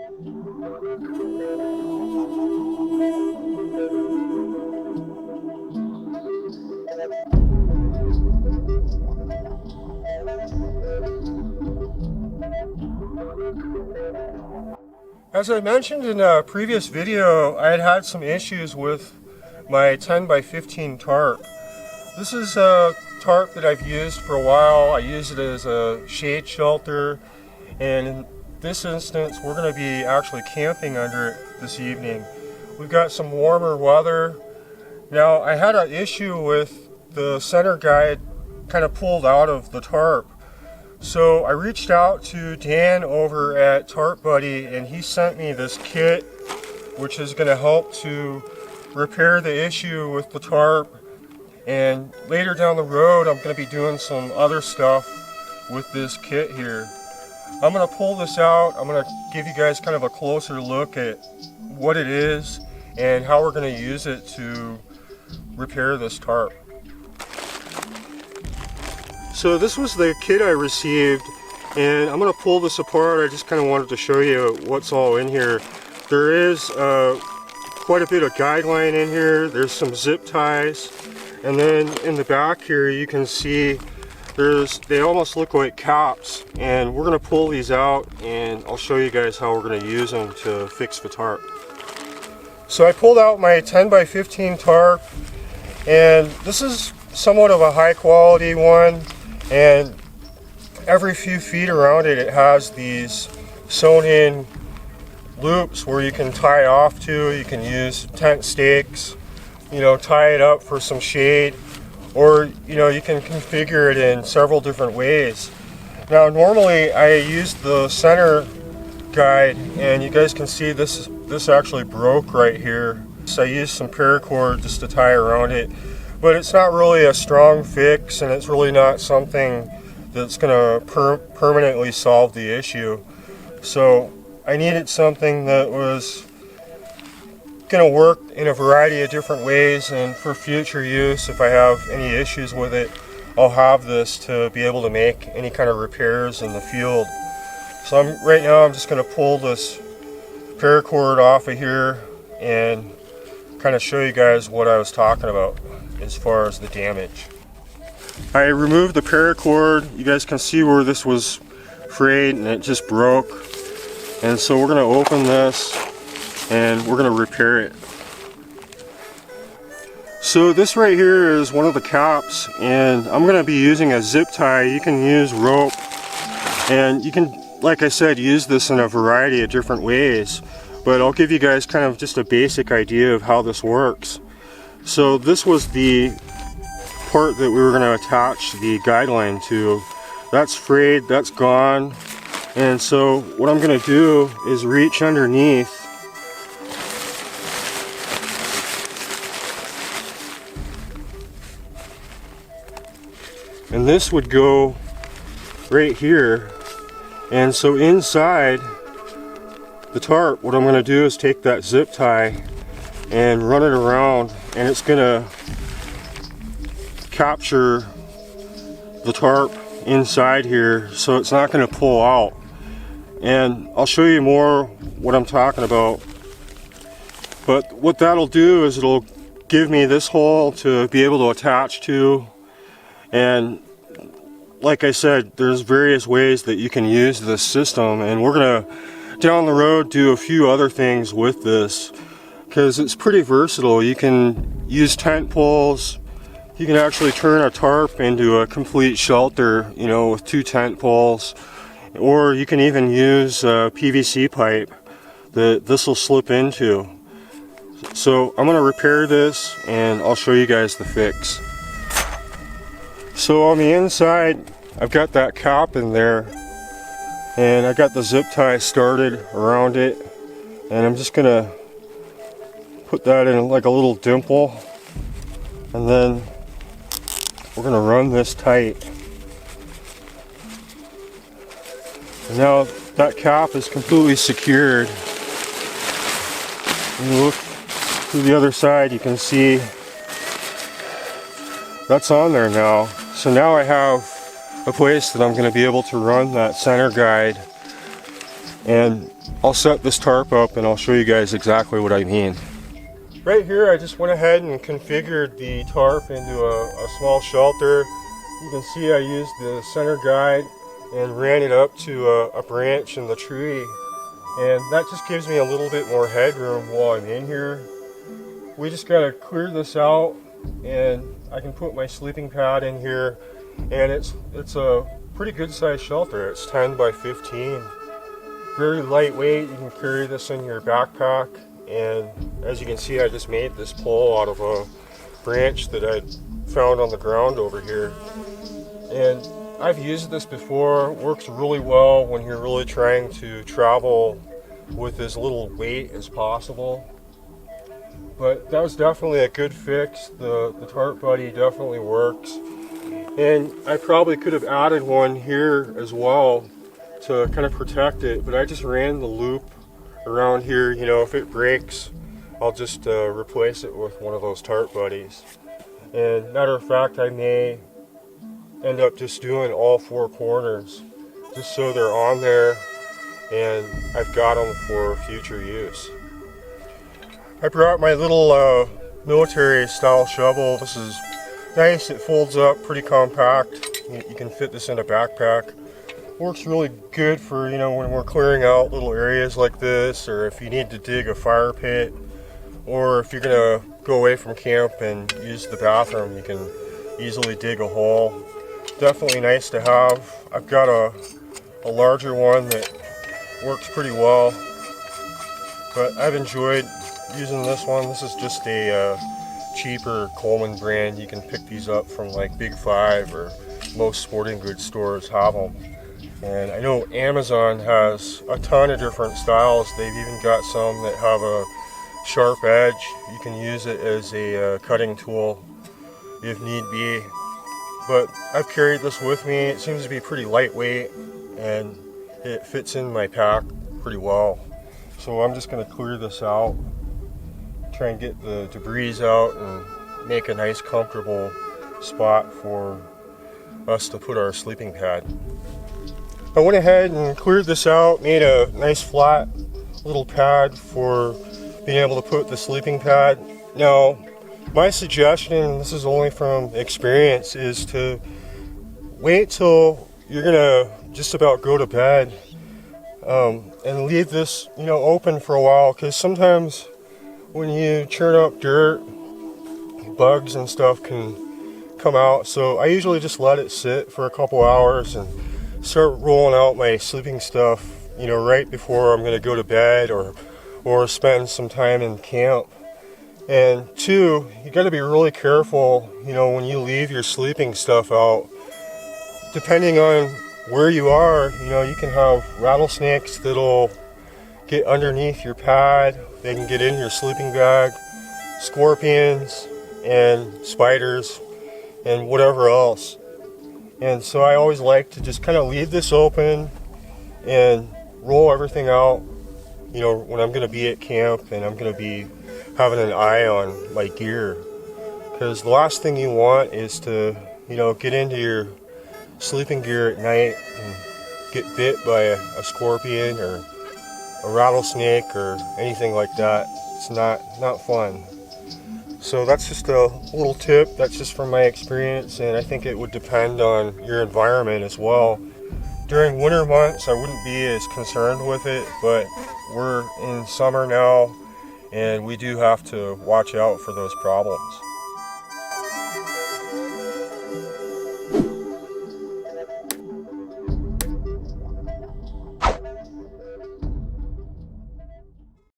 As I mentioned in a previous video, I had some issues with my 10 by 15 tarp. This is a tarp that I've used for a while. I use it as a shade shelter, and in this instance we're going to be actually camping under it this evening. We've got some warmer weather. Now, I had an issue with the center guide kind of pulled out of the tarp. So I reached out to Dan over at Tarp Buddy, and he sent me this kit which is going to help to repair the issue with the tarp. And later down the road I'm going to be doing some other stuff with this kit here. I'm going to pull this out. I'm going to give you guys kind of a closer look at what it is and how we're going to use it to repair this tarp. So this was the kit I received, and I'm going to pull this apart. I just kind of wanted to show you what's all in here. There is quite a bit of guideline in here. There's some zip ties, and then in the back here you can see they almost look like caps, and we're going to pull these out and I'll show you guys how we're going to use them to fix the tarp. So I pulled out my 10 by 15 tarp, and this is somewhat of a high quality one. And every few feet around it, it has these sewn in loops where you can tie off to. You can use tent stakes, tie it up for some shade, or you can configure it in several different ways. Now, normally I use the center guide, and you guys can see this actually broke right here. So I used some paracord just to tie around it. But it's not really a strong fix, and it's really not something that's going to permanently solve the issue. So I needed something that was going to work in a variety of different ways, and for future use, if I have any issues with it, I'll have this to be able to make any kind of repairs in the field. So right now I'm just going to pull this paracord off of here and kind of show you guys what I was talking about as far as the damage. I removed the paracord. You guys can see where this was frayed and it just broke. And so we're going to open this and we're going to repair it. So this right here is one of the caps, and I'm going to be using a zip tie. You can use rope, and you can, like I said, use this in a variety of different ways. But I'll give you guys kind of just a basic idea of how this works. So this was the part that we were going to attach the guideline to. That's frayed, that's gone. And so what I'm going to do is reach underneath and this would go right here. And so inside the tarp, what I'm going to do is take that zip tie and run it around, and it's going to capture the tarp inside here, so it's not going to pull out. And I'll show you more what I'm talking about. But what that'll do is it'll give me this hole to be able to attach to. And like I said, there's various ways that you can use this system, and we're going to down the road do a few other things with this, because it's pretty versatile. You can use tent poles. You can actually turn a tarp into a complete shelter, with 2 tent poles. Or you can even use a PVC pipe that this will slip into. So I'm going to repair this and I'll show you guys the fix. So on the inside, I've got that cap in there, and I got the zip tie started around it, and I'm just going to put that in like a little dimple, and then we're going to run this tight. And now that cap is completely secured. When you look to the other side, you can see that's on there now. So now I have a place that I'm going to be able to run that center guide. And I'll set this tarp up and I'll show you guys exactly what I mean. Right here I just went ahead and configured the tarp into a small shelter. You can see I used the center guide and ran it up to a branch in the tree, and that just gives me a little bit more headroom while I'm in here. We just gotta clear this out and I can put my sleeping pad in here, and it's a pretty good sized shelter. It's 10 by 15. Very lightweight. You can carry this in your backpack, and as you can see I just made this pole out of a branch that I found on the ground over here. And I've used this before. It works really well when you're really trying to travel with as little weight as possible. But that was definitely a good fix. The Tarp Buddy definitely works. And I probably could have added one here as well to kind of protect it, but I just ran the loop around here. You know, if it breaks, I'll just replace it with one of those Tarp Buddies. And matter of fact, I may end up just doing all four corners just so they're on there and I've got them for future use. I brought my little military style shovel. This is nice. It folds up pretty compact. You can fit this in a backpack. Works really good for, you know, when we're clearing out little areas like this, or if you need to dig a fire pit, or if you're gonna go away from camp and use the bathroom, you can easily dig a hole. Definitely nice to have. I've got a larger one that works pretty well, but I've enjoyed using this one. This is just a cheaper Coleman brand. You can pick these up from like Big Five, or most sporting goods stores have them. And I know Amazon has a ton of different styles. They've even got some that have a sharp edge. You can use it as a cutting tool if need be. But I've carried this with me. It seems to be pretty lightweight and it fits in my pack pretty well. So I'm just going to clear this out, try and get the debris out and make a nice comfortable spot for us to put our sleeping pad. I went ahead and cleared this out, made a nice flat little pad for being able to put the sleeping pad. Now, my suggestion, this is only from experience, is to wait till you're gonna just about go to bed and leave this, you know, open for a while, because sometimes when you churn up dirt, bugs and stuff can come out. So I usually just let it sit for a couple hours and start rolling out my sleeping stuff, you know, right before I'm gonna go to bed or spend some time in camp. And two, you got to be really careful, you know, when you leave your sleeping stuff out. Depending on where you are, you know, you can have rattlesnakes that'll get underneath your pad. They can get in your sleeping bag, scorpions and spiders and whatever else. And so I always like to just kind of leave this open and roll everything out, you know, when I'm going to be at camp and I'm going to be having an eye on my gear. Because the last thing you want is to, you know, get into your sleeping gear at night and get bit by a scorpion or a rattlesnake or anything like that. It's not fun. So that's just a little tip. That's just from my experience, and I think it would depend on your environment as well. During winter months, I wouldn't be as concerned with it, but we're in summer now, and we do have to watch out for those problems.